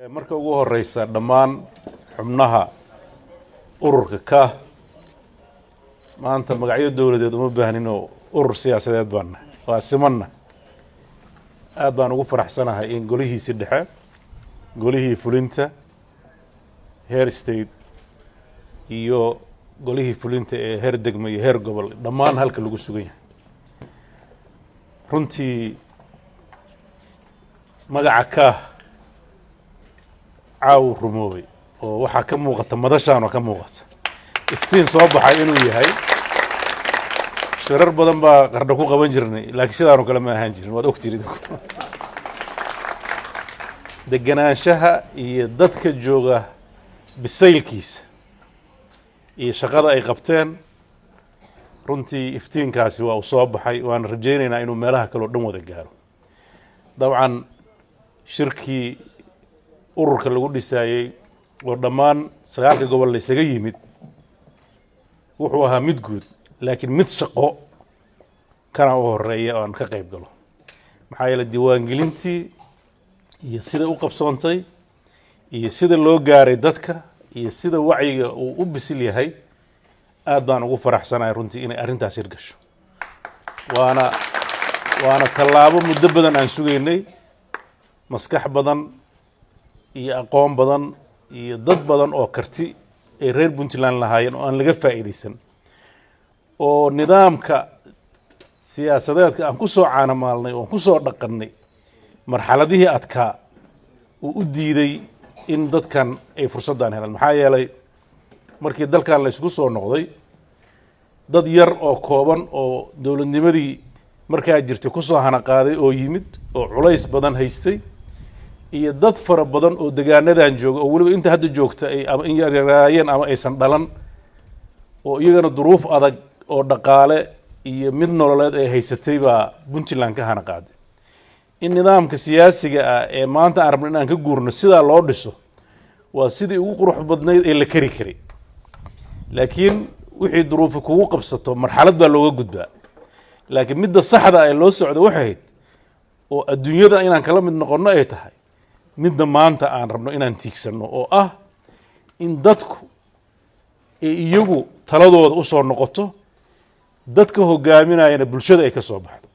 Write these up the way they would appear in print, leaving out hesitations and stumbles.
marka ugu horeysa dhammaan xubnaha ururka ka maanta magacyo dawladeed uma baahnin oo urur siyaasadeed baan waa simanna aad baan ugu faraxsanahay in golihiisa dhexe golihii fulinta heer state iyo golihii fulinta ee heer degmo iyo heer gobol dhammaan halka lagu sugan yahay runtii magaca ka caaw rumoobay oo waxa ka muuqata madashaan oo ka muuqata iftiin soo baxay inuu yahay shirar badan baa qardho ku qaban jirnay laakiin sidaan kale ma ahaan jirin waad ogtiin idinku deganaanshaha iyo dadka jooga bisaylkiisa iyo shaqada ay qabteen runtii iftiinkaasi waa uu soo baxay waan rajaynaynaa inuu meelaha kale oo dhan wada gaaro dabcan shirkii ururka lagu dhisaayay oo dhammaan 9 gobol la isaga yimid wuxuu ahaa mid guud laakiin mid shaqo kana u horeeya oo aan ka qayb galo maxaa yeelay diiwaangelintii iyo sida u qabsoontay iyo sida loo gaaray dadka iyo sida wacyiga uu u bisil yahay aad baan ugu faraxsanahay runtii inay arrintaas hirgasho waana tallaabo muddo badan aan sugaynay maskax badan iyo aqoon badan iyo dad badan oo karti ay reer Puntland lahaayeen oo aan laga faa'iideysan oo nidaamka siyaasadeedka aan ku soo caanamaalnay oo ku soo dhaqannay marxaladihii adkaa uu u diiday in dadkan ay fursaddan helaan maxaa yeelay markii dalkan la isku soo noqday dad yar oo kooban oo dawladnimadii markaa jirtay ku soo hana qaaday oo yimid oo culays badan haystay iyo dad fara badan oo deegaanadan jooga oo waliba inta hadda joogta ay ama in yaraayeen ama aysan dhalan oo iyagana duruuf adag oo dhaqaale iyo mid nololeed ay haysatay baa Puntland ka hana qaaday in nidaamka siyaasiga ah ee maanta aan rabno inaan ka guurno sida loo dhiso waa sidii ugu qurux badnayd ee la kari karay laakiin wixii duruuf kugu qabsato marxalad baa looga gudbaa laakiin midda saxda ah ee loo socdo waxay ahayd oo adduunyada inaan kala mid noqono ay tahay midda maanta aan rabno inaan tiigsano oo ah in dadku ay iyagu taladooda u soo noqoto dadka hogaaminayana bulshada ay ka soo baxdo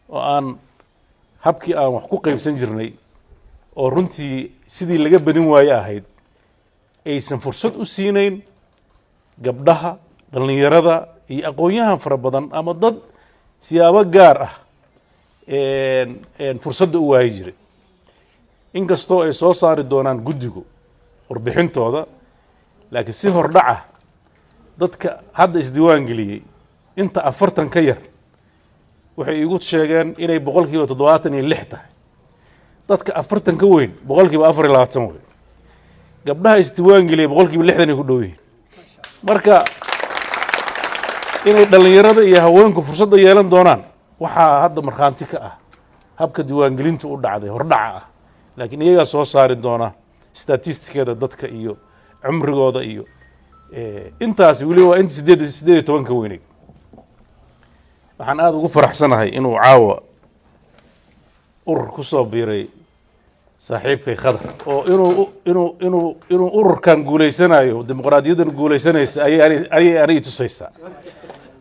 oo aan habkii aan wax ku qaybsan jirnay oo runtii sidii laga badin waaye ahayd aysan fursad u siinayn gabdhaha dhalinyarada iyo aqoonyahan fara badan ama dad siyaabo gaar ah fursadda u waayi jiray inkastoo ay soo saari doonaan guddigu warbixintooda laakiin si hordhaca dadka hadda isdiiwaan geliyey inta 40 ka yar waxay igu sheegeen inay 76% tahay dadka 40 ka weyn 24% weyn gabdhaha isdiiwaan geliyey 60% ay ku dhow yihiin marka inay dhalinyarada iyo haweenku fursad yeelan doonaan waxa hadda marxaanti ka ah habka diiwaangelintu u dhacday hordhaca ah laakiin iyaga soo saari doona statisticada dadka iyo cumrigooda iyo intaas wali waa inta 18 ka weynay waxaan aad ugu faraxsanahay inuu caawa urur ku soo biiray saaxiibkay Khadar oo inuu ururkan guuleysanayo dimuqraadiyadan guuleysanaysa ayay tusaysaa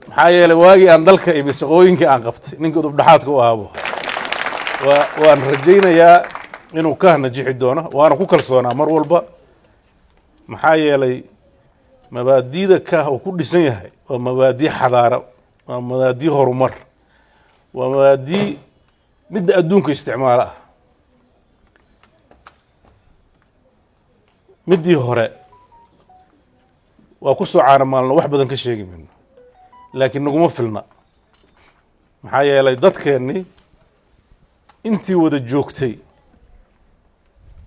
maxaa yeelay waagi aan dalka iyo shaqooyinka aan qabtay ninka dub dhaxaadka u ahaabo waan rajaynayaa inuu ka najixi doono waana ku kalsoonaa mar walba maxaa yeelay mabaadiida ka uu ku dhisan yahay waa mabaadi xadaaro waa mabaadi horumar waa mabaadi midda adduunka isticmaala ah midii hore waa ku soo caanamaalno wax badan ka sheegi mayno laakiin naguma filna maxaa yeelay dadkeenni intii wada joogtay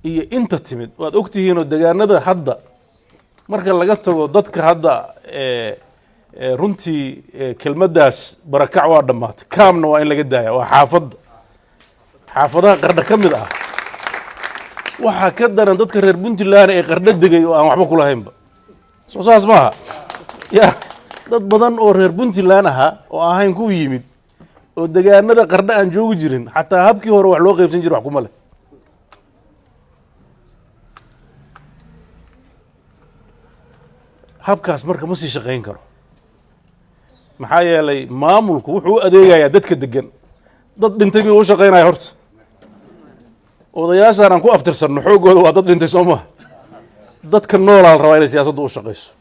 iyo inta timid waad ogtihiin oo deegaanada hadda marka laga tago dadka hadda runtii kelmaddaas barakac waa dhammaatay kaamna waa in laga daaya waa xaafadaha qardho ka mid ah waxaa ka daran dadka reer Puntland ee qardho degay oo aan waxba ku lahaynba soo saas maaha ya dad badan oo reer Puntland aha oo ahayn ku yimid oo deegaanada qardho aan joogi jirin xataa habkii hore wax loo qaybsan jiray wax kuma leh habkaas marka ma sii shaqayn karo maxaa yeelay maamulku wuxuu u adeegayaa dadka degan dad dhintay miyuu u shaqaynaya horta odayaashaan aan ku abtirsanno xoogooda waa dad dhintay soo maha dadka noolaa la rabaa inay siyaasaddu u shaqayso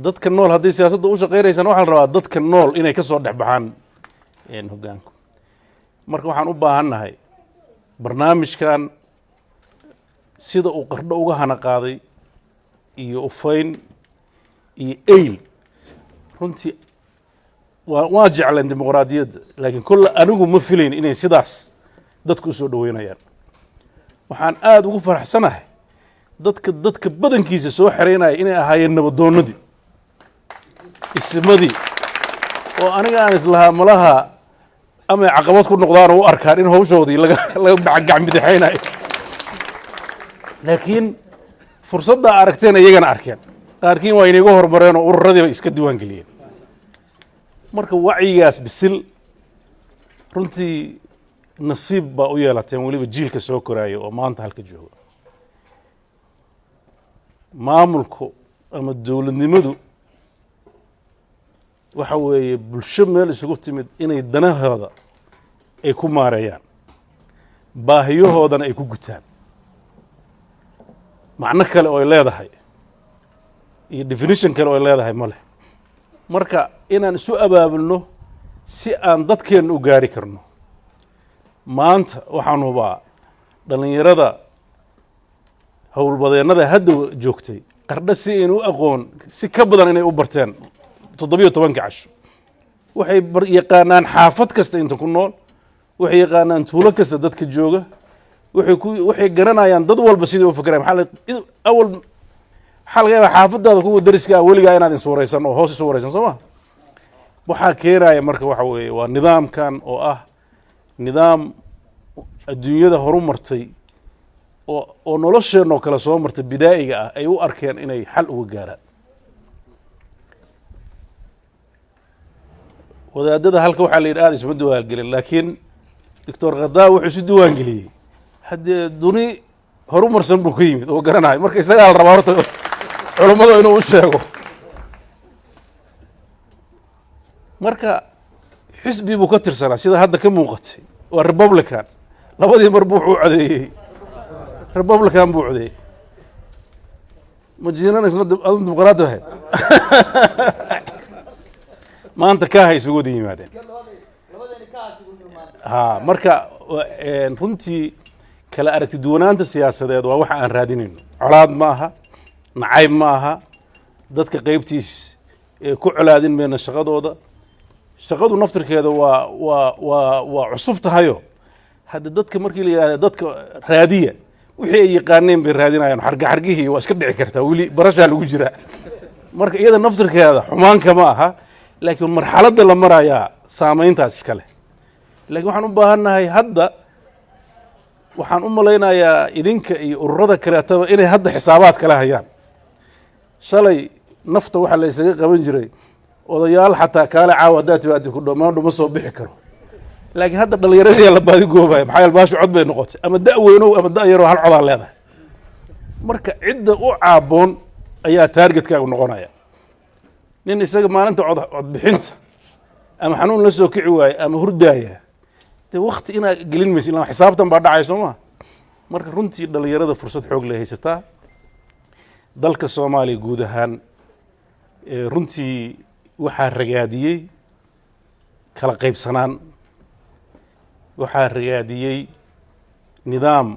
dadka nool haddii siyaasadda u shaqaynaysaan waxaa la rabaa dadka nool inay ka soo dhex baxaan hoggaanku marka waxaan u baahannahay barnaamijkan sida uu qardho uga hana qaaday iyo ufayn iyo eyl runtii waa jecleen dimuqraadiyadda laakiin kolle anigu ma filayn inay sidaas dadku u soo dhaweynayaan waxaan aada ugu faraxsanahay dadka badankiisa soo xeraynaya inay ahaayeen nabadoonnadii ismadii oo aniga aan islahaa malaha amay caqabad ku noqdaan oo u arkaan in hawshoodii laga gacmidixaynayo laakiin fursaddaa aragteen iyagana arkeen qaarkiin waa inayga hormareen oo ururadiiba iska diiwaan geliyeen marka wacyigaas bisil runtii nasiib baa u yeelateen weliba jiilka soo koraayo oo maanta halka jooga maamulku ama dowladnimadu waxa weeye bulsho meel isugu timid inay danahooda ay ku maareeyaan baahiyahoodana ay ku gutaan macno kale oo ay leedahay iyo definition kale oo ay leedahay ma leh marka inaan isu abaabulno si aan dadkeenna u gaari karno maanta waxaan hubaa dhallinyarada howlbadeennada hadda joogtay qardho si aynu u aqoon si ka badan inay u barteen 17 casho waxay yaqaanaan xaafad kasta inta ku nool waxay yaqaanaan tuulo kasta dadka jooga waxay garanayaan dad walba sidii u fikirayaan awal waxaa laga yaabaa xaafadaada kuwa dariska ah weligaa inaad iswaraysan oo hoos isu waraysan soo ma waxaa keenaya marka waxa weeye waa nidaamkan oo ah nidaam adduunyada horu martay oo nolosheenoo kale soo martay bidaa'iga ah ay u arkeen inay xal uga gaaraan wadaadada halka waxaa la yidhi aada isma diwaangelin laakiin doctor khaddaa wuxuu isu diwaangeliyey haddee duni horumarsan buu ka yimid oo garanayo marka isagaa la rabaa horta culummada inuu u sheego marka xisbi buu ka tirsanaa sida hadda ka muuqatay waa republican labadii mar buu wuxuu codeeyey republican buu codeeyey majiinana isna dimuqraadi ahayd maanta kaaha isugu wada yimaadeen ha marka runtii kala aragti duwanaanta siyaasadeed waa waxa aan raadinayno colaad ma aha nacayb ma aha dadka qaybtiis ku colaadin mayna shaqadu naftirkeeda waa cusub tahayo hadda dadka markii la yidhahda dadka raadiya wixii ay yaqaaneen bay raadinayaan xargihii waa iska dhici kartaa weli barashaa lagu jiraa marka iyada naftirkeeda xumaanka ma aha laakiin marxaladda la marayaa saamayntaas iska leh laakiin waxaan u baahannahay hadda waxaan u malaynayaa idinka iyo ururada kaleetaba inay hadda xisaabaad kala hayaan shalay nafta waxaa la isaga qaban jiray odayaal xataa kaale caawa haddaad timaadi ku dhammaandhu ma soo bixi karo laakiin hadda dhallinyaradii la baadi goobaya maxaa yeele baashu cod bay noqotay ama da' weynow ama da' yarow hal codaa leedahay marka cidda u caaboon ayaa taargetkaagu noqonaya nin isaga maalinta codbixinta ama xanuun la soo kici waaye ama hurdaaya dee wakti inaad gelin maysa ilaa xisaabtan baa dhacay soo maa marka runtii dhallinyarada fursad xoog leh haysataa dalka soomaaliya guud ahaan runtii waxaa ragaadiyey kala qaybsanaan waxaa ragaadiyey nidaam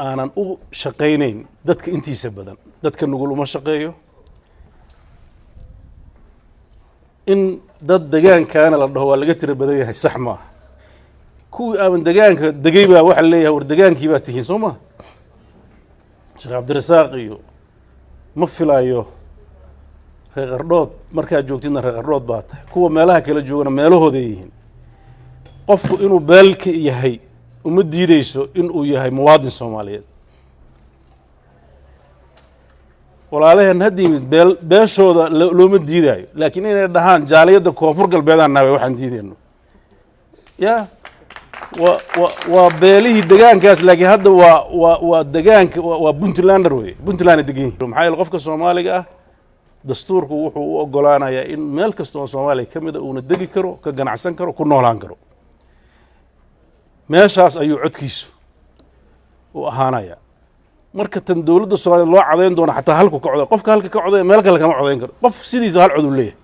aanan u shaqaynayn dadka intiisa badan dadka nugul uma shaqeeyo in dad degaankaana la dhaho waa laga tiro badan yahay sax maaha kuwii aaman degaanka degay baa waxaa leeyahay war degaankii baa tihiin soo maha sheekh cabdirasaaq iyo ma filayo reer qardhood markaad joogtidna reer qardhood baa tahay kuwa meelaha kala joogana meelahooday yihiin qofku inuu beelka yahay uma diideyso inuu yahay muwaadin soomaaliyeed walaalaheen hadda yimid beeshooda looma diidaayo laakiin inay dhahaan jaaliyadda koonfur galbeedaan nahay waxaan diideyno ya وبيليه دجان كاس لكن هذا ودجان وبنتلاندر وي بنتلاند دجين maxaa yeelay qofka Soomaaliga ah dastuurku wuxuu u ogolaanayaa in meel kasta oo Soomaaliya kamid ah uu degi karo ka ganacsan karo ku noolaan karo meeshaas ayuu codkiisu u ahaanaya marka tan dawladda Soomaaliya loo cadeyn doono xataa halku ka coday qofka halka ka coday meel kale kama codeyn karo qof sidiisa hal cod u leeyahay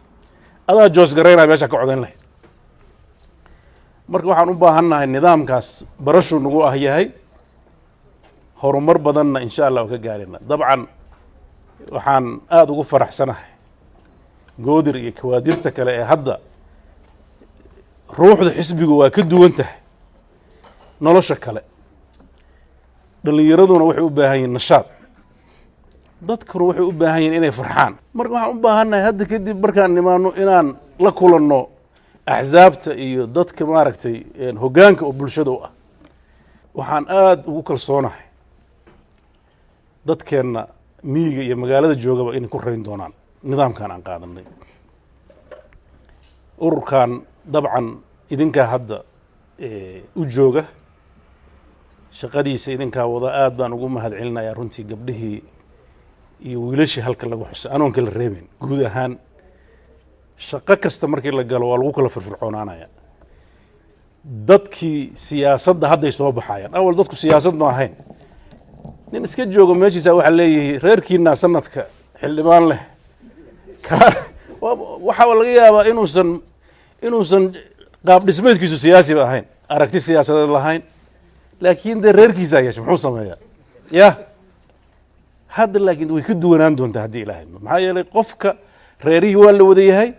adaa joos gareynaa meesha ka codeyn lahayd marka waxaan u baahannahay nidaamkaas barashu nagu ah yahay horumar badanna insha Allah ka gaarina dabcan waxaan aad ugu faraxsanahay goodir iyo kawaadirta kale ee hadda ruuxda xisbigu waa ka duwan tahay nolosha kale dhalinyaraduna waxay u baahan yihiin nashaad dadkuna waxay u baahan yihiin inay farxaan marka waxaan u baahannahay hadda kadib markaan nimaano inaan la kulanno axzaabta iyo dadka maaragtay hoggaanka oo bulshada u ah waxaan aad ugu kalsoonahay dadkeenna miyiga iyo magaalada joogaba inay ku rayn doonaan nidaamkan aan qaadanay ururkan dabcan idinkaa hadda u jooga shaqadiisa idinkaa wada aad baan ugu mahadcelinayaa runtii gabdhihii iyo wiilashii halka lagu xusay anoon kala reebin guud ahaan shaqo kasta markii la galo waa lagu kala firfircoonaanaya dadkii siyaasadda hadday soo baxayaan awal dadku siyaasad ma ahayn nin iska joogo meeshiisa waxa leeyahay reerkiina sanadka xildhibaan leh waxa laga yaabaa inuusan qaab dhismeedkiisu siyaasi ba ahayn aragti siyaasadeed lahayn laakiin de reerkiisa yeesho muxuu sameeyaa ya hadda laakiin way ka duwanaan doontaa haddii ilaahay maxaa yeelay qofka reerihii waa la wada yahay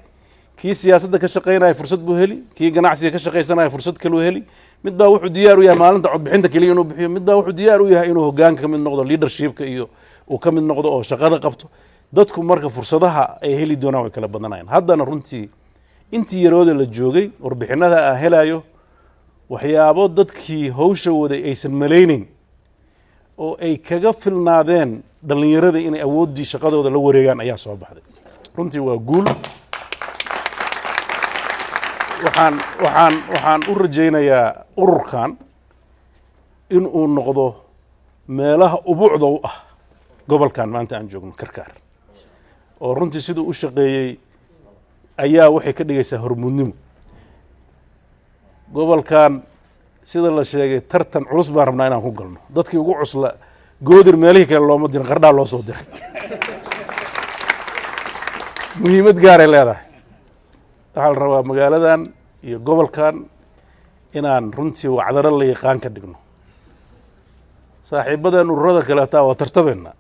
kii siyaasadda ka shaqaynaya fursad buu heli kii ganacsiga ka shaqaysanaya fursad kale uu heli mid baa wuxuu diyaar u yahay maalinta codbixinta kaliya inuu bixiyo mid baa wuxuu diyaar u yahay inuu hoggaanka ka mid noqdo leadershipka iyo uu ka mid noqdo oo shaqada qabto dadku marka fursadaha ay heli doonaan way kala badanayaan haddana runtii intii yarooda la joogay warbixinada aan helayo waxyaabo dadkii hawsha waday aysan malaynayn oo ay kaga filnaadeen dhalinyarada inay awooddii shaqadooda la wareegaan ayaa soo baxday runtii waa guul waxaan u rajaynayaa ururkan in uu noqdo meelaha ubuucda u ah gobolkan maanta aan joogno Karkaar oo runtii siduu u shaqeeyay ayaa waxay ka dhigaysaa hormuudnimo gobolkan sida la sheegay tartan culus baan rabnaa inaan ku galno dadkii ugu cusla goodir meelihii kale looma dirin qardhaa loo soo diray muhiimad gaar ay leedahay waxaa la rabaa magaaladan iyo gobolkan inaan runtii wacdaro la yaqaan ka dhigno saaxiibadan ururada kale taa waa tartabeena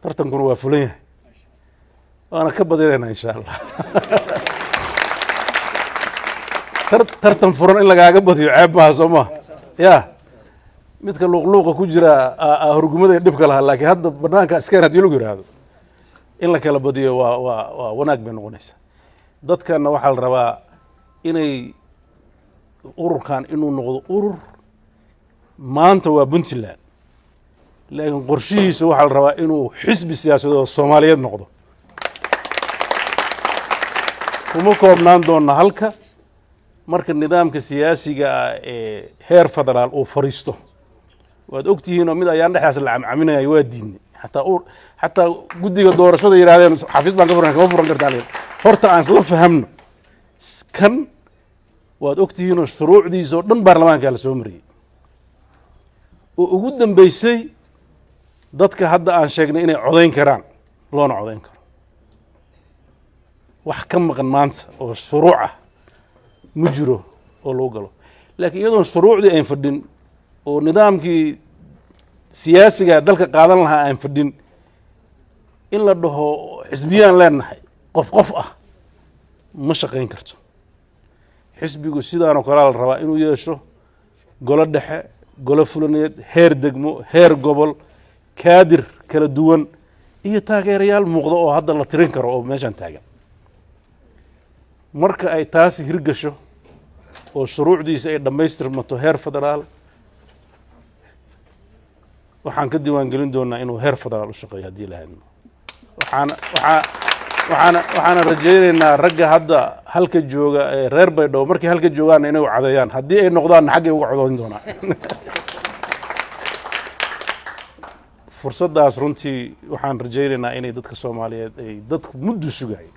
tartankuna waa fulan yahay waana ka badinaynaa insha Allah tartan furan in lagaaga badiyo ceeb maaha soo maaha ya midka luuqluuqa ku jira horgumada dhibka lahaa laakiin hadda banaanka iskeen haddii lagu yidhaahdo in la kala badiyo waa wanaag bay noqonaysaa dadkana waxaa la rabaa inay ururkan inuu noqdo urur maanta waa Puntland laakiin qorshihiisa waxaa la rabaa inuu xisbi siyaasadeed Soomaaliyeed noqdo kuma koobnaan doona halka marka nidaamka siyaasiga ee heer federaal uu fariisto waad ogtihiin oo mid ayaan dhaxaas la camcaminaya waa diidnay xataa guddiga doorashada yiraahdeen xafiis baan ka furan kama furan kartaa horta aan isla fahamno kan waad ogtihiin oo shuruucdiisa oo dhan baarlamaanka la soo mariyay oo ugu dambeysay dadka hadda aan sheegnay inay codeyn karaan loona codeyn karo wax ka maqan maanta oo shuruuc ah ma jiro oo loo galo laakiin iyadoo shuruucdii ay fadhin oo nidaamkii siyaasiga dalka qaadan lahaa aan fadhin in la dhaho xisbiyaan leenahay qof ah ma shaqayn karto xisbigu sidaan oo kale la rabaa inuu yeesho golo dhexe golo fulaneed heer degmo heer gobol kaadir kala duwan iyo taageerayaal muuqda oo hadda la tirin karo oo meeshan taagan marka ay taasi hirgasho oo shuruucdiisa ay dhammaystirmato heer federaal waxaan ka diiwaan gelin doonaa inuu heer federaal u shaqeeyo haddii la hadlo waxaan rajaynaynaa ragga hadda halka jooga ee reer Baydhabo markii halka joogaan inay u cadeeyaan haddii ay noqdaan xaggay uga codoon doonaan fursadaas runtii waxaan rajaynaynaa inay dadka Soomaaliyeed ay dadku muddo sugayeen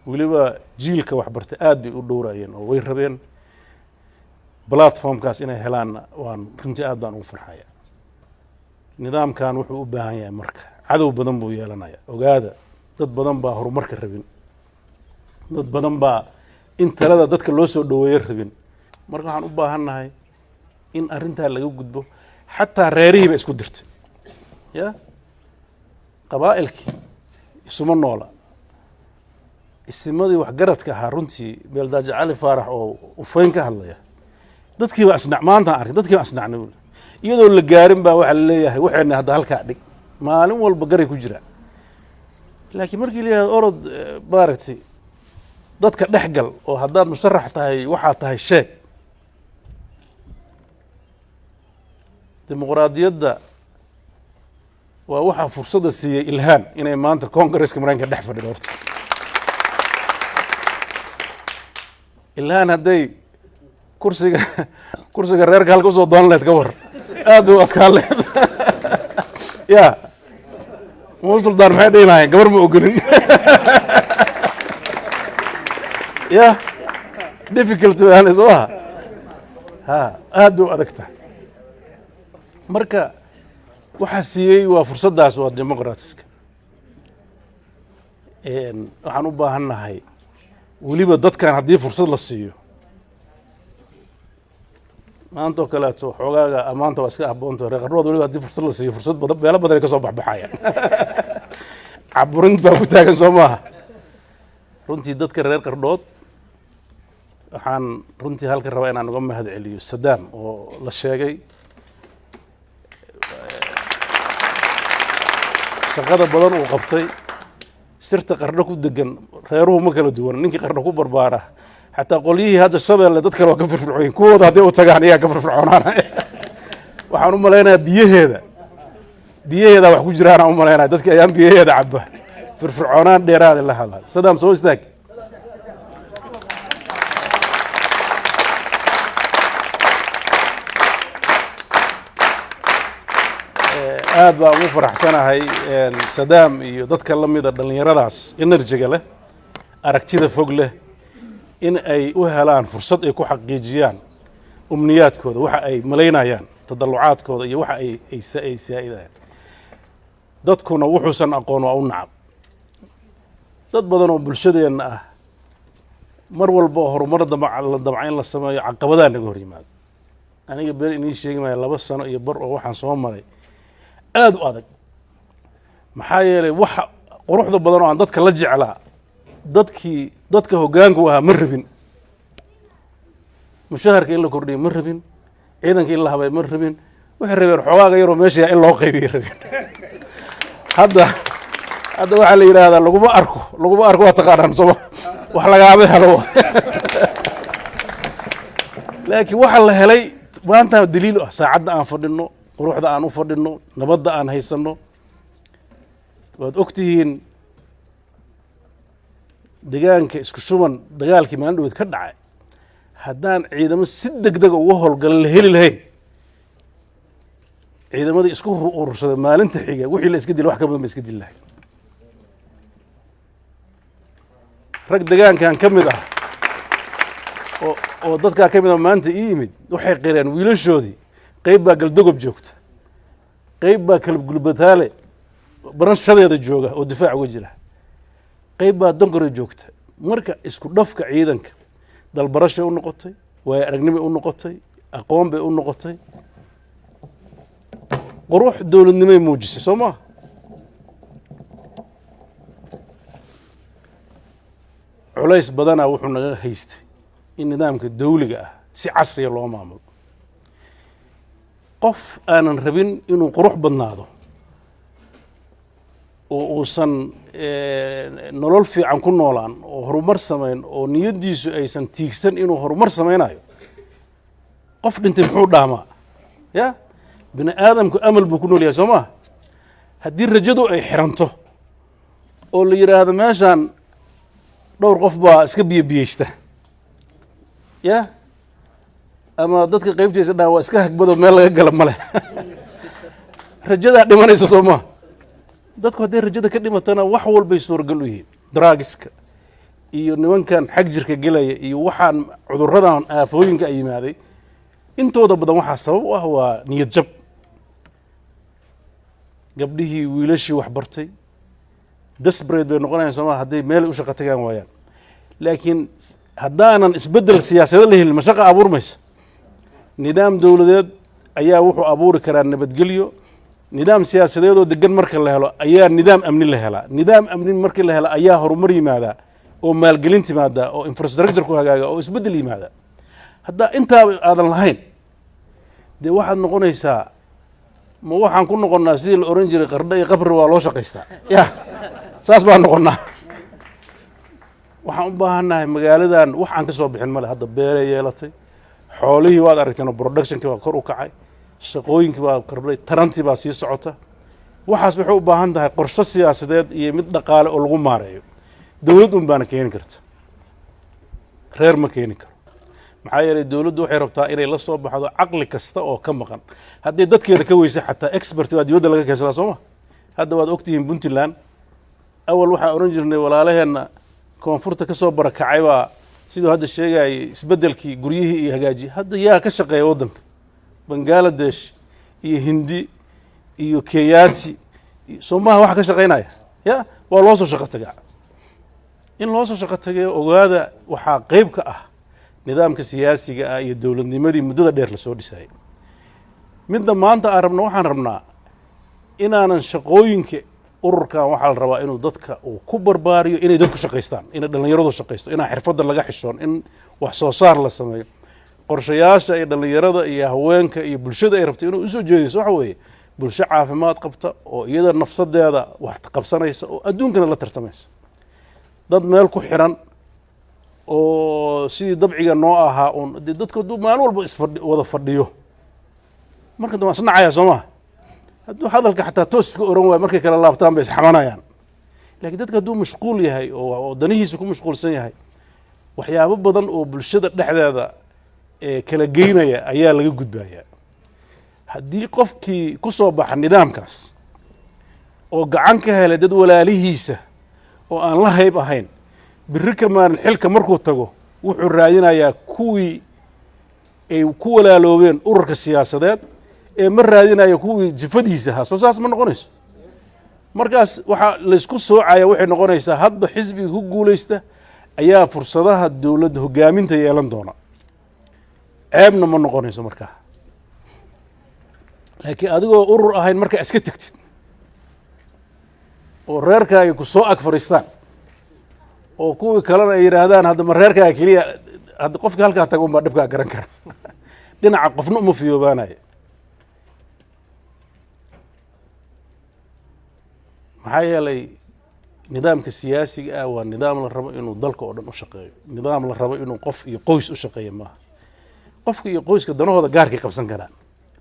waliba jiilka wax bartay aad bay u dhowrayeen oo way rabeen platformkaas inay helaan waan runtii aad baan ugu farxayaa nidaamkan wuxuu u baahan yahay marka cadow badan buu yeelanayaa ogaada dad badan baa horumarka rabin dad badan baa in talada dadka loo soo dhaweeyo rabin marka waxaan u baahannahay in arrintaa laga gudbo xataa reerihii ba isku dirtay ya qabaa'ilkii isuma noola isimadii wax garadka ahaa runtii beeldaajo cali faarax oo ufayn ka hadlaya dadkii baa asnac maanta arkay dadkii baa asnacnay iyadoo la gaarin baa waxa la leeyahay waxayna hadda halka dhig maalin walba garay ku jira laakiin markii la yiraahdo orod baaragtay dadka dhexgal oo haddaad musharrax tahay waxa tahay sheeg dimuqraadiyadda waa waxa fursada siiyay ilhaan inay maanta Congress-ka Mareykanka dhex fadhido horta ilhaan hadday kursiga reerka halka usoo doon leed ka war aad u adkaan leed ya musuldan maxay dhilaayeen gabar ma ogolin ya difficult waan soo ha aad u adagta marka waxa siiyay waa fursadaas waa dimuqraadiska waxaan u baahannahay waliba dadkan haddii fursad la siiyo maanta oo kaleeto xoogaaga amaanta waa iska aboonto reer qardood waliba haddii fursad la siiyo fursad badan beelo badan ay ka soo baxbayaan caburin baa ku taagan soo maaha runtii dadka reer qardhood waxaan runtii halka rabaa inaan uga mahad celiyo Saddam oo la sheegay shaqada badan uu qabtay sirta qardho ku degan reeruhu ma kala duwan ninkii qardho ku barbaara حتى قوليه هذا الشباب اللي تذكر وكفر في العين كود هذا وتجان يا كفر في العون أنا وحنو ملانا بيه هذا وحكو جرانا ملانا تذكر أيام بيه هذا عبه في العون ديران الله هذا صدام سويس ذاك aad baa ugu faraxsanahay Saddam iyo dadka la mid ah dhalinyaradaas energy leh aragtida fog leh in ay u helaan fursad ay ku xaqiijiyaan umniyaadkooda waxa ay maleynayaan tadallucaadkooda iyo waxa ay saa'idayaan dadkuna wuxuusan aqoon waa u nacab dad badan oo bulshadeena ah mar walba horumar damacay in la sameeyo caqabadaha naga hor yimaado aniga beel inii sheegay 2 sano iyo bar oo waxaan soo maray aad u adag maxaa yeelay waxa quruxda badan oo aan dadka la jeclaa dadka hoggaanka waa ma rabin mushaharka in la kordhiyo ma rabin ciidanka in la habay ma rabin wixii rabeen xogaaga yar oo meesha in loo qaybiyo rabin hadda waxa la yiraahdaa laguma arko waa taqaanaan soo wax laga helo laakiin waxa la helay maanta daliil ah saacada aan fadhino quruxda aan u fadhino nabadda aan haysano waad ogtihiin deegaanka isku shuban dagaalkii maalin dhoweed ka dhacay haddaan ciidamo si degdeg uga howlgalan la heli lahayn ciidamadii isku urursaday maalinta xiga wixii la iska dilay wax ka badan ba iska dili lahayn rag deegaankan ka mid ah oo dadkaa ka mid ah maanta ii yimid waxay qireen wiilashoodii qayb baa galdogob joogta qayb baa kalab gulbataale baranshadeeda jooga oo difaac uga jira qayb baa dankore joogta marka isku dhafka ciidanka dalbarashay u noqotay way aragnimo u noqotay aqoon bay u noqotay qurux dawladnimo muujisay Soomaa culays badana wuxuu naga haystay in nidaamka dawliga ah si casri ah loo maamulo qof aanan rabin inuu qurux badnaado oo uusan nolol fiican ku noolaan oo horumar sameyn oo niyadiisu aysan tiigsan inuu horumar sameynayo qof dhintay muxuu dhaamaa ya bini aadamku amal buu ku nool yahay Soomaa haddii rajadu ay xiranto oo la yiraahdo meeshan dhowr qof baa iska biyeysta ya ama dadka qaybtiisa dhaa waa iska hagbado meel laga gala male rajada dhimanayso Soomaa dadku haday rajada ka dhimatana wax walba suurgal u yihiin drugska iyo nimankan xag jirka galaya iyo waxaan cudurradan aafooyinka ay yimaaday intooda badan waxa sabab u ah waa niyad jab gabdhihii wiilashii wax bartay desperate bay noqonayaan Soomaa haday meel u shaqo tagaan waayaan laakiin haddaanan isbedel siyaasadeed la helin mashaqo abuurmaysa nidaam dawladeed ayaa wuxuu abuuri karaa nabadgelyo nidaam siyaasadeed oo degan marka la helo ayaa nidaam amni la helaa nidaam amni marka la helo ayaa horumar yimaada oo maalgelin timaada oo infrastructure ku hagaaga oo isbedel yimaada hadda inta aadan lahayn de waxaad noqonaysaa ma waxaan ku noqonnaa sidii la oran jiray qardha iyo qabri waa loo shaqaystaa ya saas baan noqonnaa waxaan u baahanahay magaaladan wax aan ka soo bixin male hadda beeray yeelatay xoolihii waad aragteen productionkii waa kor u kacay shaqooyinkii baa kordhay tarantii baa sii socota waxaas waxay u baahan tahay qorshe siyaasadeed iyo mid dhaqaale oo lagu maareeyo dawladdu baana keeni karta reer ma keeni karo maxaa yeelay dawladdu waxay rabtaa inay la soo baxdo caqli kasta oo ka maqan haddii dadkeeda ka weysay xataa expert waa dibadda laga keensadaa Soomaa hadda waad ogtihiin Puntland awal waxaan oran jirnay walaalaheena koonfurta ka soo barakacay baa sidoo hadda sheegay isbedelkii guryihii iyo hagaaji hadda yaa ka shaqeeya wadanka Bangladesh iyo Hindi iyo Kenya Soomaa wax ka shaqeynaya ya waa loo soo shaqo tagaa in loo soo shaqo tagay ogaada waxa qayb ka ah nidaamka siyaasiga ah iyo dawladnimadii muddada dheer la soo dhisay midda maanta aan rabno waxaan rabnaa inaanan shaqooyinka ururkan waxa la rabaa inuu dadka uu ku barbaariyo inay dadku shaqeystaan inay dhalinyaradu shaqeysto inay xirfadda laga xishoon in wax soo saar la sameeyo qorshayaasha ay dhalinyarada iyo haweenka iyo bulshada ay rabto inuu u soo jeediso waxa weeye bulsho caafimaad qabta oo iyada nafsadeeda wax qabsanaysa oo adduunkana la tartamaysa dad meel ku xiran oo sidii dabciga noo ahaa oo dadku maalin walba wada fadhiyo marka dama snacaya Soomaa hadduu hadalka xataa toos ku oran waay markay kala laabtaan bay isxamanayaan laakiin dadka hadduu mashquul yahay oo danihiisa ku mashquulsan yahay waxyaabo badan oo bulshada dhexdeeda kala geynaya ayaa laga gudbaya haddii qofkii ku soo baxa nidaamkaas oo gacan ka helay dad walaalihiisa oo aan la hayb ahayn birri kamaan xilka markuu tago wuxuu raadinayaa kuwii ay ku walaaloobeen ururka siyaasadeed ee ma raadinayo kuwii jifadiisa ahaa soo saas ma noqonayso markaas waxa la isku soocaya waxay noqonaysaa hadba xisbiga ku guuleysta ayaa fursadaha dawladda hogaaminta yeelan doona ceebna ma noqonayso markaa laakiin adigoo urur ahayn markaa iska tagtid oo reerkaaga ku soo ag fariistaan oo kuwii kalena ay yiraahdaan hadda ma reerkaaga kaliya hadda qofka halkaa tago ma dhibka garan kara dhinaca qofna uma fiyoobaanayo maxaa yeelay nidaamka siyaasiga ah waa nidaam la rabo inuu dalka oo dhan u shaqeeyo nidaam la rabo inuu qof iyo qoys u shaqeeyo maaha qofka iyo qoyska danahooda gaarkay qabsan karaan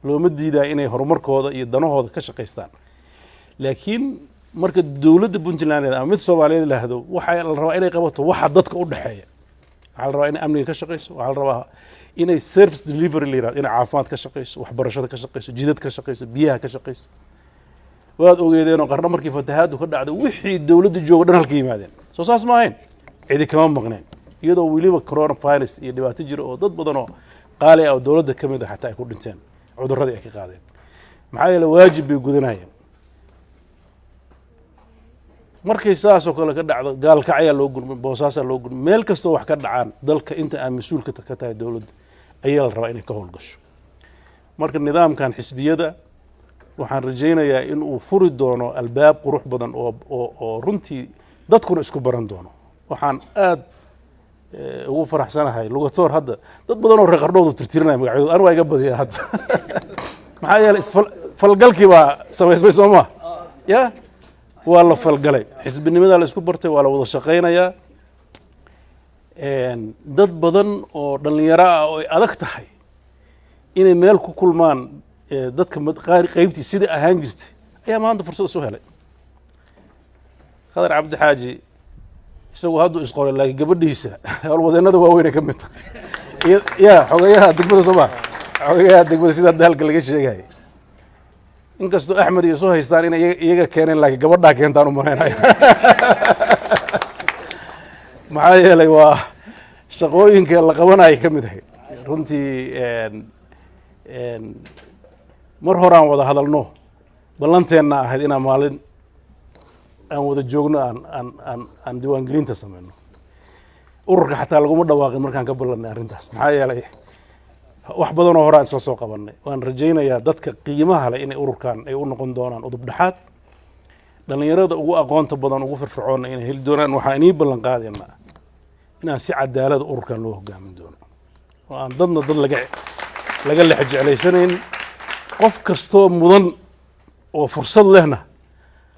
looma diidaa inay horumarkooda iyo danahooda ka shaqeystaan laakiin marka dawladda Puntland ama mid Soomaaliyeed la hado waxa la rabaa inay qabato waxa dadka u dhaxeeya waxa la rabaa inay amniga ka shaqeyso waxa la rabaa inay service delivery leeyahay inay caafimaad ka shaqeyso waxbarashada ka shaqeyso jidad ka shaqeyso biyaha ka shaqeyso waad ogeedeen oo qarna markii fatahaadu ka dhacday wixii dawladda jooga dhan halka yimaadeen soo saas ma ahayn cidi kama maqneen iyadoo weliba coronavirus iyo dhibaato jiro oo dad badan oo qaali ah oo dawladda ka mid ah xataa ay ku dhinteen cudurradii ay ka qaadeen maxaa yeelay waajib bay gudanayeen markay saas oo kale ka dhacdo gaalkac ayaa loo gurmay boosaas ayaa loo gurmay meel kastoo wax ka dhacaan dalka inta aan mas'uulka ka tahay dawladda ayaa la rabaa inay ka howlgasho marka nidaamkan xisbiyada waxaan rajaynayaa in uu furi doono albaab qurux badan oo runtii dadkuna isku baran doono waxaan aad ugu faraxsanahay lugatoor hadda dad badan oo reer qardhoodu tirtirinaya magacyadooda anigu waa iga badiyaa hadda maxaa yeelay falgalkii baa samaysmay Soomaa ya waa la falgalay xisbinimada la isku bartay waa la wada shaqeynayaa dad badan oo dhalinyaro ah oo ay adag tahay inay meel ku kulmaan dadka qaybtii sida ahaan jirtay ayaa maanta fursad soo helay khadar cabdi xaaji isagu hadduu isqoray laakiin gabadhiisa howlwadeennada waaweyn ay ka mid tahay ya xogayaha degmada sooma xogayaha degmada sida daalka laga sheegay inkastoo axmed iyo soo haystaan inay iyaga keeneen laakiin gabadhaa keentaan u maraynaya maxaa yeelay waa shaqooyinka la qabanaya ka mid ahayd runtii mar horaan wada hadalno ballanteenna ahayd inaan maalin aan wada joogno aan diiwaangelinta samayno ururka xataa laguma dhawaaqin markaan ka ballanay arrintaas maxaa yeelay wax badan oo hore aan isla soo qabannay waan rajaynayaa dadka qiimaha leh inay ururkan ay u noqon doonaan udub dhexaad dhallinyarada ugu aqoonta badan ugu firfircoonna inay heli doonaan waxaan inii ballan qaadaynaa inaan si cadaalada ururkan loo hogaamin doono oo aan dadna dad laga lex jeclaysanayn qof kastoo mudan oo fursad lehna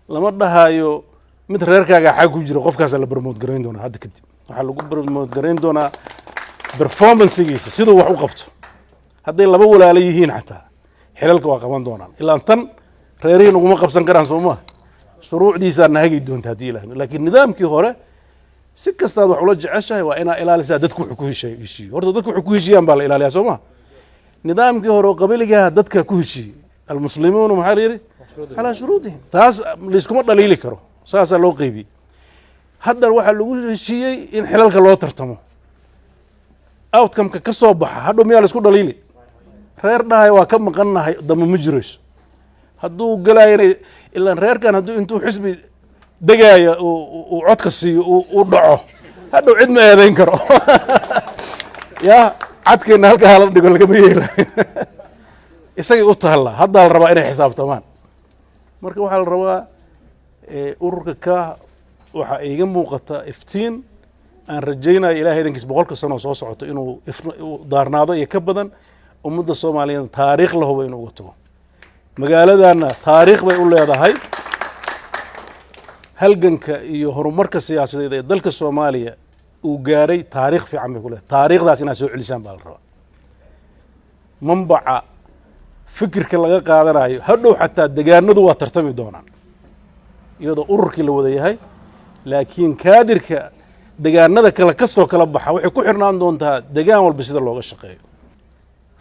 lama dhahayo mid reerkaaga xag ku jira qofkaasa la barmood garayn doonaa hadda kadib waxaa lagu barmood garayn doonaa performancegiisa siduu wax u qabto hadday laba walaalo yihiin xataa xilalka waa qaban doonaan ilaa tan reerihiin uguma qabsan karaan soo maa shuruucdiisaa nahagi doonta haddii ilaahdo laakiin nidaamkii hore si kastaad wax ula jeceshahay waa inaa ilaalisaa dadku wuxuu ku heshiiyo horta dadku wuxuu ku heshiiyaan baa la ilaaliyaa soo maa nidaamkii hore oo qabiligaha dadka ku heshiiyey almuslimuuna maxaa la yidhi calaa shuruudihim taas layskuma dhaliili karo saasaa loo qeybiyey haddan waxaa lagu heshiiyey in xilalka loo tartamo outcomeka ka soo baxa hadhow miyaa la isku dhaliili reer dhahay waa ka maqannahay damba ma jirayso hadduu galaayana ilaan reerkan hadduu intuu xisbi degaaya uu codka siiyo uu dhaco hadhow cid ma eedayn karo ya cadkeenna halkaa hala dhigo lagama yeela isagay u tahalla haddaa la rabaa inay xisaabtamaan marka waxaa la rabaa ururka ka waxaa iiga muuqata iftiin aan rajaynayo ilahay idankiis 100 sano soo socoto inuu daarnaado iyo ka badan ummadda Soomaaliyeed taariikh la hubo inuu uga tago magaaladana taariikh bay u leedahay halganka iyo horumarka siyaasadeed ee dalka Soomaaliya uu gaaray taariikh fiican bay ku leedahay taariikhdaas inaa soo celisaan baa la rabaa manbaca fikirka laga qaadanayo hadhow xataa deegaanadu waa tartami doonaan iyadoo ururkii la wada yahay laakiin kaadirka deegaanada kale ka soo kala baxa waxay ku xirnaan doontaa deegaan walba sida looga shaqeeyo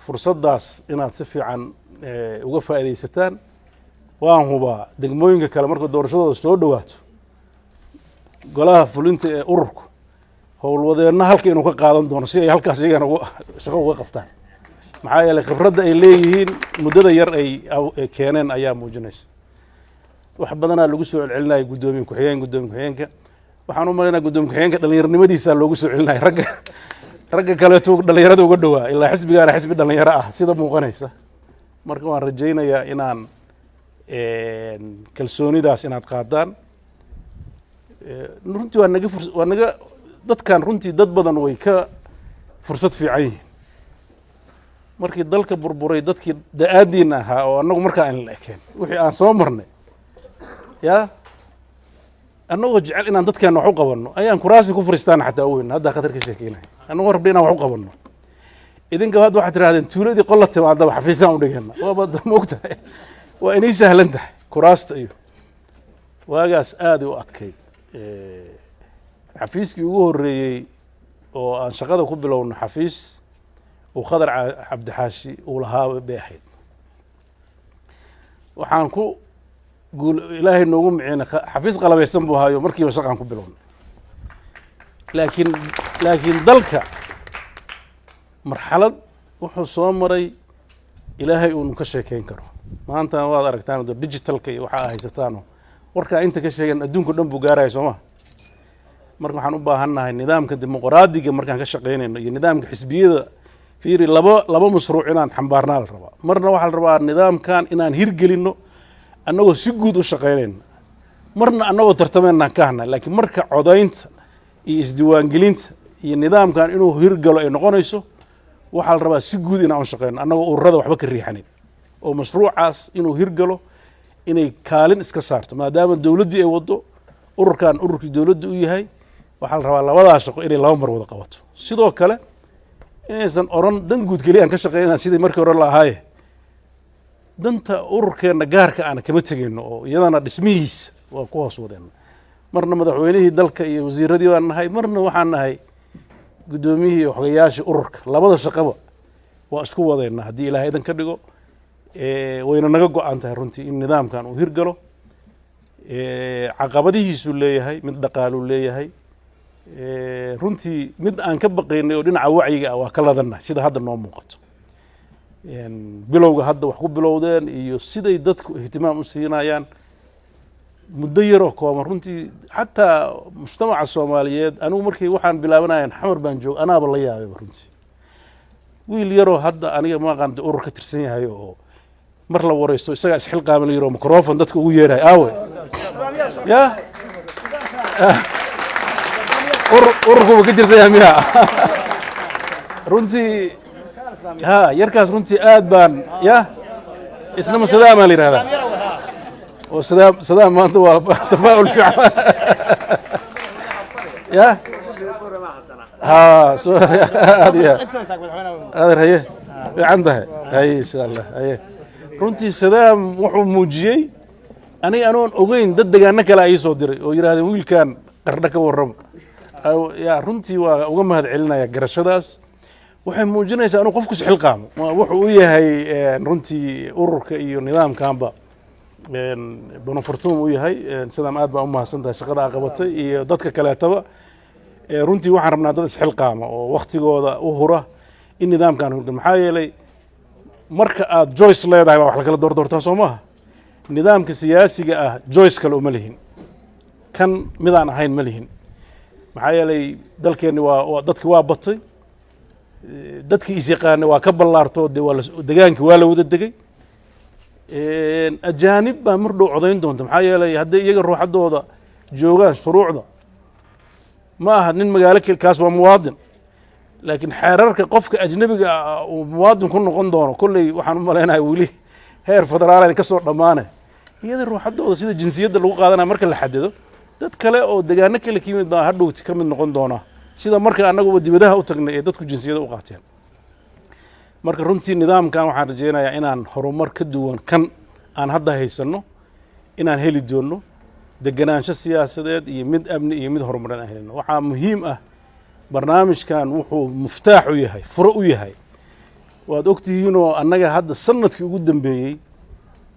fursaddaas inaad si fiican uga faa'iidaysataan waan hubaa degmooyinka kale marka doorashadooda soo dhawaato golaha fulinta ee ururku howlwadeenna halka inuu ka qaadan doono si ay halkaas iyagana shaqo uga qabtaan maxaa yeelay khibradda ay leeyihiin muddada yar ay keeneen ayaa muujinaysa wax badanaa lagu soo celcelinaya guddoomiye ku-xigeenka waxaan u malaynaa guddoomiye ku-xigeenka dhallinyaronimadiisa loogu soo celinaya ragga kaleeto dhallinyarada uga dhowaa ilaa xisbigaana xisbi dhallinyaro ah sida muuqanaysa marka waan rajaynayaa inaan kalsoonidaas inaad qaadaan runtii waa naga dadkan runtii dad badan way ka fursad fiican yihiin markii dalka burburay dadkii da-aadiina ahaa oo annagu markaa aan la ekeen wixii aan soo marnay ya annagoo jecel inaan dadkeena wax u qabanno ayaan kuraasi ku fariistaan xataa weyn haddaa khatar ka sheekeynaya annagoo rabna inaan wax u qabanno idinka hadda waxaad tirahdeen tuuladii qolla timaadaba xafiisaan u dhigeenna waaba moogtahay waa inay sahlan tahay kuraasta iyo waagaas aaday u adkayd xafiiskii ugu horreeyey oo aan shaqada ku bilowno xafiis uu khadar cabdixaashi uu lahaa bay ahayd waxaan ku ilaahay noogu miciina xafiis qalabaysan buu haayo markiiba shaqaan ku bilownay laakiin dalka marxalad wuxuu soo maray ilaahay uunu ka sheekeyn karo maanta waad aragtaan digitalka iyo waxaa haysataano warkaa inta ka sheegan adduunka dhan buu gaaraya soo ma marka waxaan u baahannahay nidaamka dimuqraadiga markaan ka shaqaynayno iyo nidaamka xisbiyada fiiri laba mashruuc inaan xambaarnaa la rabaa marna waxaa la rabaa nidaamkan inaan hirgelinno annagoo si guud u shaqaynayna marna annagoo tartamaynaan ka hadnay laakiin marka codaynta iyo isdiiwaangelinta iyo nidaamkan inuu hirgalo ay noqonayso waxaa la rabaa si guud inaan u shaqayno annagoo ururada waxba ka riixanin oo mashruucaas inuu hirgalo inay kaalin iska saarto maadaama dowladdii ay waddo ururkan ururkii dowladda u yahay waxaa la rabaa labadaa shaqo inay laba mar wada qabato sidoo kale inaysan oran dan guud keliya aan ka shaqeynaa sidii markii hore la ahaaye danta ururkeenna gaarka aan kama tegayno oo iyadana dhismihiisa waa ku hoos wadeenna marna madaxweynihii dalka iyo wasiiradii baan nahay marna waxaan nahay guddoomiyihii iyo xogayaashii ururka labada shaqaba waa isku wadayna haddii ilaahay idan ka dhigo wayna naga go-an tahay runtii in nidaamkan uu hirgalo caqabadihiisuu leeyahay mid dhaqaaluu leeyahay runtii mid aan ka baqaynay oo dhinaca wacyiga ah waa ka ladannahay sida hadda noo muuqato bilowga hadda wax ku bilowdeen iyo siday dadku ihtimaam u siinayaan muddo yaroo kooban runtii xataa mujtamaca soomaaliyeed anigu markii waxaan bilaabanayan xamar baan joog anaaba la yaabayba runtii wiil yaroo hadda aniga maaqaan urur ka tirsan yahay oo mar la waraysto isagaa isxilqaaban la yiro microphone dadka ugu yeerahay aawe ya ururkuba ka tirsan yahay miya runtii ha yarkaas runtii aad baan ya isnama sadaamaa la yihahdaa oo sadaam maanta waa tafaa'ul fiican ya ha aad ya adeer haye fiican tahay haye insha allah haye runtii sadaam wuxuu muujiyey aniga anoon ogeyn dad degaano kale ay soo diray oo yidhahdeen wiilkan qardho ka warramo ya runtii waa uga mahad celinaya garashadaas waxay muujinaysaa inuu qofku isxilqaamo wuxuu u yahay runtii ururka iyo nidaamkanba bonafortum u yahay sidaam aad baa u mahadsan tahay shaqada aa qabatay iyo dadka kaleetaba runtii waxaan rabnaa dad isxilqaama oo waktigooda u hura in nidaamkan hurga maxaa yeelay marka aad joyce leedahay baa wax lakala doordoortaa soo maaha nidaamka siyaasiga ah joyce kale uma lihin kan midaan ahayn ma lihin maxaa yeelay dalkeenni waa dadki waa batay dadkii is yaqaanay waa ka ballaarto dee degaankii waa la wada degay ajaanib baa mar dhow codayn doonta maxaa yeelay hadday iyaga ruuxaddooda joogaan shuruucda ma aha nin magaalo kaas waa muwaadin laakiin xeerarka qofka ajnabiga ah uu muwaadin ku noqon doono kolley waxaan u malaynahay weli heer federaal ka soo dhammaane iyada ruuxaddooda sida jinsiyadda lagu qaadanaya marka la xadido dad kale oo degaano kale ka yimid baa hadhowti ka mid noqon doona sida marka annaguba dibadaha u tagnay ee dadku jinsiyada u qaateen marka runtii nidaamkan waxaan rajaynayaa inaan horumar ka duwan kan aan hadda haysanno inaan heli doonno deganaansho siyaasadeed iyo mid amni iyo mid horumareed aan helino waxaa muhiim ah barnaamijkan wuxuu muftaax u yahay furo u yahay waad ogtihiinoo annaga hadda sanadkii ugu dambeeyey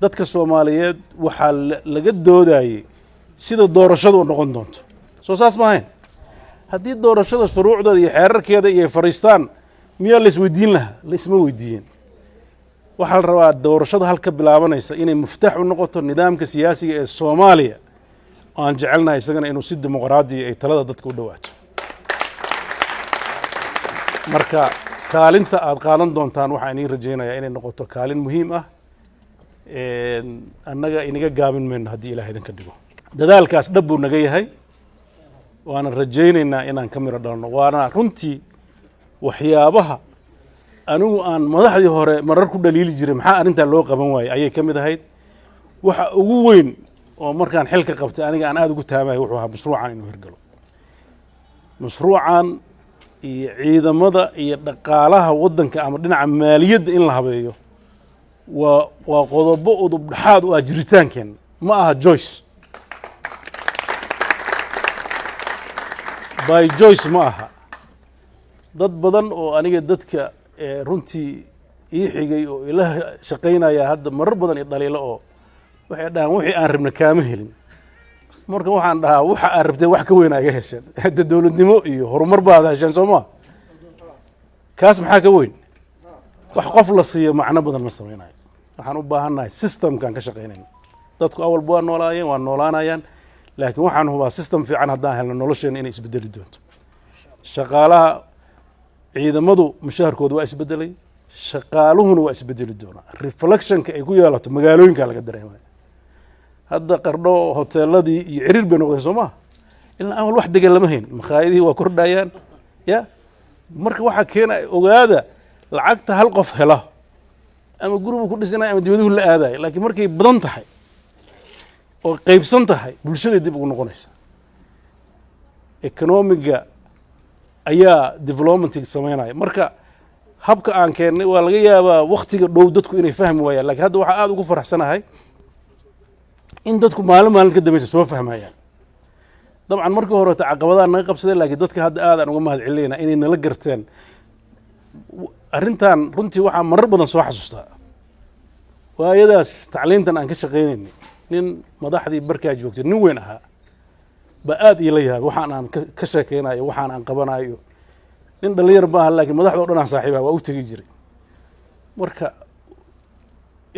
dadka soomaaliyeed waxaa laga doodayey sida doorashadu noqon doonto soo saas ma ahayn haddii doorashada shuruucdeeda iyo xeerarkeeda iyo fariistaan miyaa la isweydiin lahaa la isma weydiiyeen waxaa la rabaa doorashada halka bilaabanaysa inay muftaax u noqoto nidaamka siyaasiga ee soomaaliya oo aan jecelnahay isagana inuu si dimuqraadiya ay talada dadka u dhawaato marka kaalinta aad qaadan doontaan waxaan idiin rajaynayaa inay noqoto kaalin muhiim ah annaga inaga gaabin mayno haddii ilaah idinka dhigo dadaalkaas dhab buu naga yahay waana rajaynaynaa inaan ka miro dhalno waana runtii waxyaabaha anigu aan madaxdii hore marar ku dhaliili jiray maxaa arrintan loo qaban waayey ayay ka mid ahayd waxa ugu weyn oo markaan xilka qabtay aniga aan aada ugu taamahay wuxuu ahaa mashruucan inuu hirgalo mashruucan iyo ciidamada iyo dhaqaalaha waddanka ama dhinaca maaliyadda in la habeeyo waa qodobo udub dhexaad u ah jiritaankeenna ma aha joyce by joyce ma aha dad badan oo aniga dadka runtii ii xigay oo ila shaqaynaya hadda marar badan i dhaliilo oo waxay dhahaan wixii aan rabna kaama helin marka waxaan dhahaa waxa aad rabteen wax ka weyn aa iga hesheen hadda dowladnimo iyo horumar baad hesheen soo maa kaas maxaa ka weyn wax qof la siiyo macno badan ma samaynayo waxaan u baahannahay systemkaan ka shaqaynayna dadku awalba waa noolaayeen waa noolaanayaan laakiin waxaan hubaa system fiican haddaan helno nolosheena inay isbedeli doonto shaqaalaha ciidamadu mushaharkooda waa isbedelay shaqaaluhuna waa isbedeli doonaa reflectionka ay ku yeelato magaalooyinka laga dareemaya hadda qardho hoteeladii iyo ciriir bay noqdeen soo maha ilaa awal wax degan lama hayn makhaayadihii waa kordhayaan ya marka waxaa keena ogaada lacagta hal qof hela ama gurigu ku dhisanaya ama dibaduhu la aadayo laakiin markay badan tahay oo qaybsan tahay bulshada dib ugu noqonaysa economiga ayaa developmentig samaynaya marka habka aan keennay waa laga yaabaa waktiga dhow dadku inay fahmi waayaan lakiin hadda waxaa aada ugu faraxsanahay in dadku maalin ka dambaysa soo fahmayaan dabcan markii hore caqabadaha naga qabsaday laakiin dadka hadda aad aan uga mahad celinayna inay nala garteen arrintan runtii waxaa marar badan soo xasuustaa waayadaas tacliintan aan ka shaqaynaynay nin madaxdii barkaa joogtay nin weyn ahaa ba aad ila yahay waxaan aan ka sheekeynayo waxaan aan qabanayo nin dhalinyar ma aha laakiin madaxda oo dhan aan saaxiibaha waa u tegi jiray marka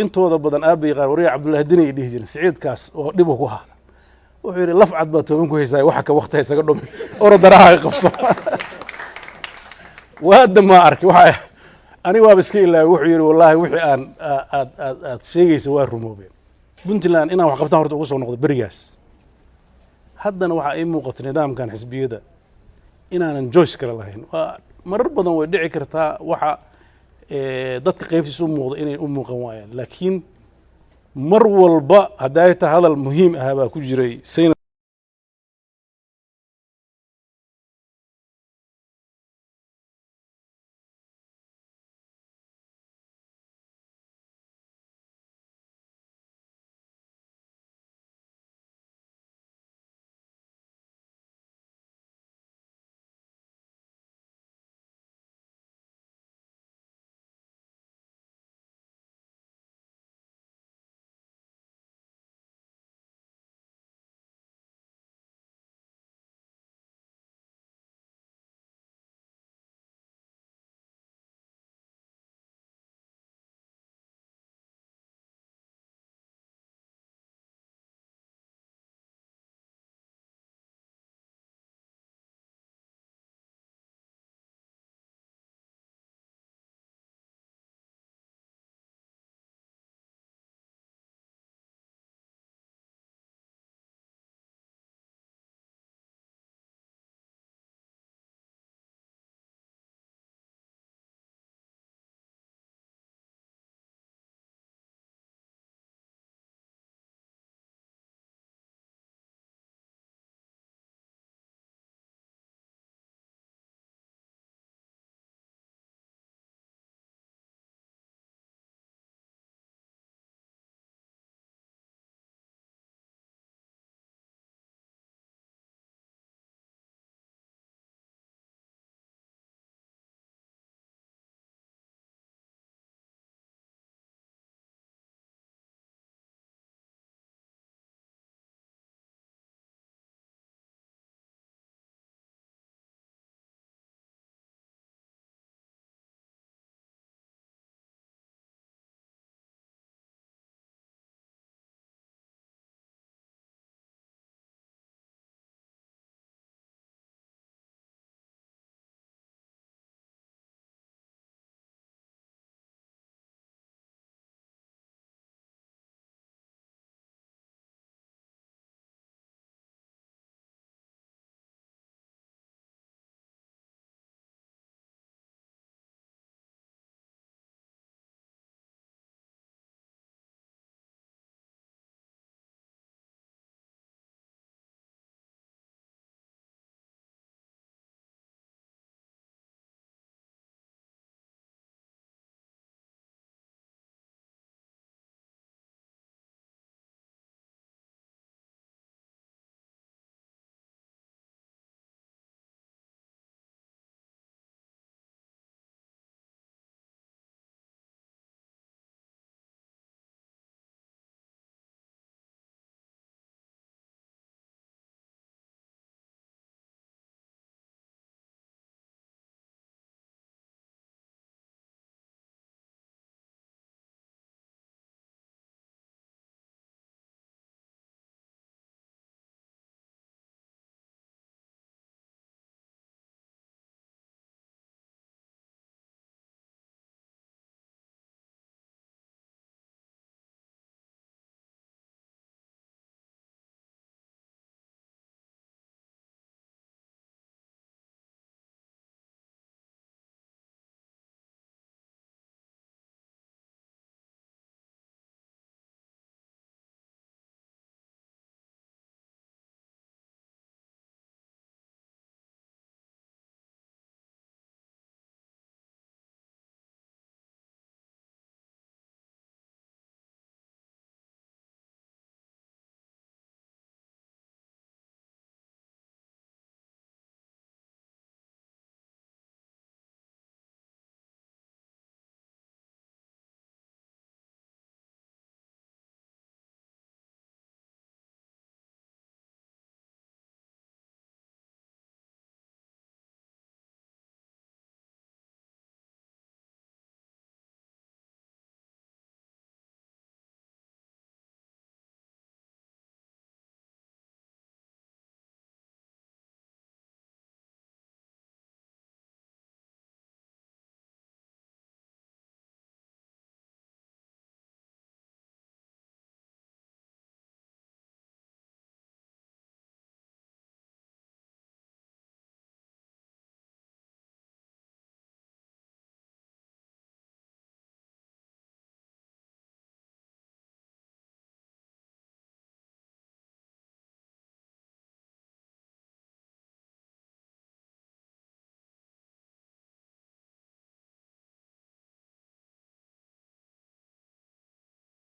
intooda badan aabay qaar wariya cabdullaahi dini ay dhihi jireen siciidkaas oo dhib ku haa wuxuu yidhi laf cad baa tooban ku haysaa waxa ka waqtiga isaga dhumi orodaraha ay qabso waada ma arkay waxa aniga waaba iska ilaaway wuxuu yidhi wallaahi wixii aan aad sheegayso waa rumoobeen puntland inaan wax qabtaan horta ugu soo noqdo berigaas haddana waxaa ii muuqata nidaamkan xisbiyada inaanan joyce kale lahayn waa marar badan way dhici kartaa waxa dadka qaybtiisa u muuqda inay u muuqan waayaan laakiin mar walba hadday tahay hadal muhiim ah baa ku jiray